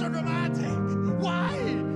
so romantic. Why?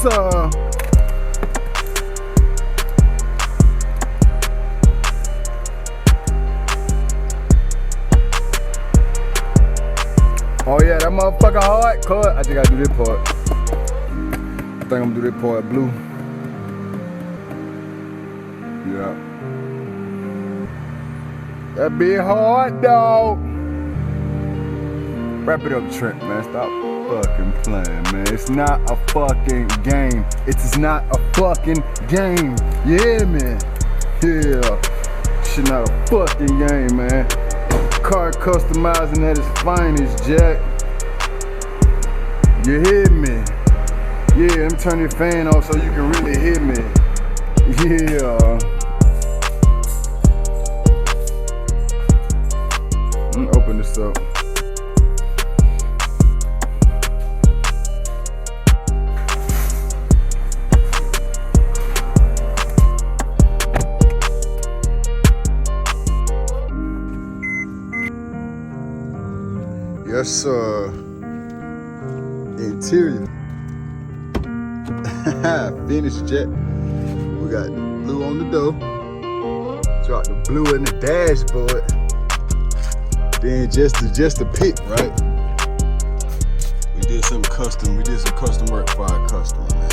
sir. Oh yeah, that motherfucker hard. Cut. I just gotta do this part. I think I'm gonna do this part blue. Yeah. That be hard, dog. Wrap it up, Trent, man. Stop fucking playing, man. It's not a fucking game. It is not a fucking game. Yeah, man. Yeah. Shit not a fucking game, man. Car customizing at its finest, Jack. You hear me? Yeah, I'm turning your fan off so you can really hear me. Yeah. Let me open this up. Yes, sir. Interior. Finished, Jet. We got blue on the door. Drop the blue in the dashboard. Then just the pit, right? We did some custom work for our customer, man.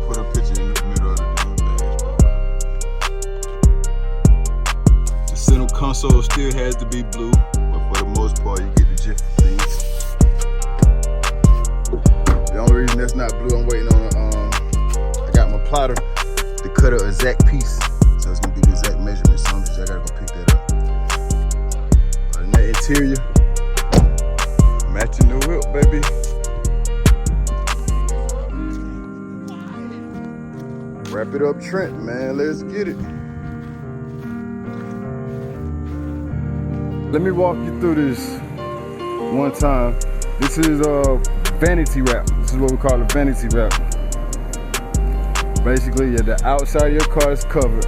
Put a picture in the middle of the dashboard. The center console still has to be blue, but for the most part, you get the gist of things. The only reason that's not blue, I'm waiting on I got my plotter to cut an exact piece. So it's gonna be the exact measurement. So I gotta go pick that up. Other than that, interior, matching the whip, baby. Wrap it up, Trent, man. Let's get it. Let me walk you through this one time. This is a vanity wrap. This is what we call a vanity wrap. Basically, yeah, the outside of your car is covered.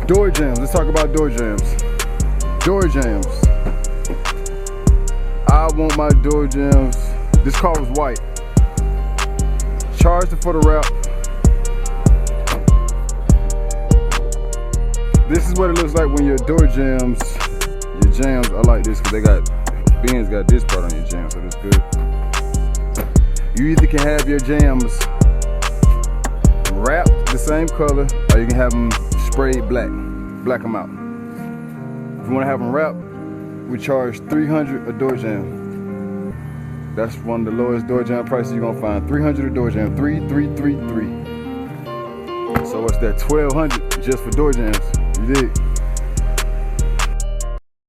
Door jams. Let's talk about door jams. Door jams. I want my door jams. This car was white. Charged it for the wrap. This is what it looks like when your door jams. Your jams are like this because they got Benz got this part on your jam, so that's good. You either can have your jams wrapped the same color, or you can have them sprayed black. Black them out. If you want to have them wrapped, we charge $300 a door jam. That's one of the lowest door jam prices you're gonna find. $300 a door jam. 3,333. So what's that? $1,200 just for door jams. You dig?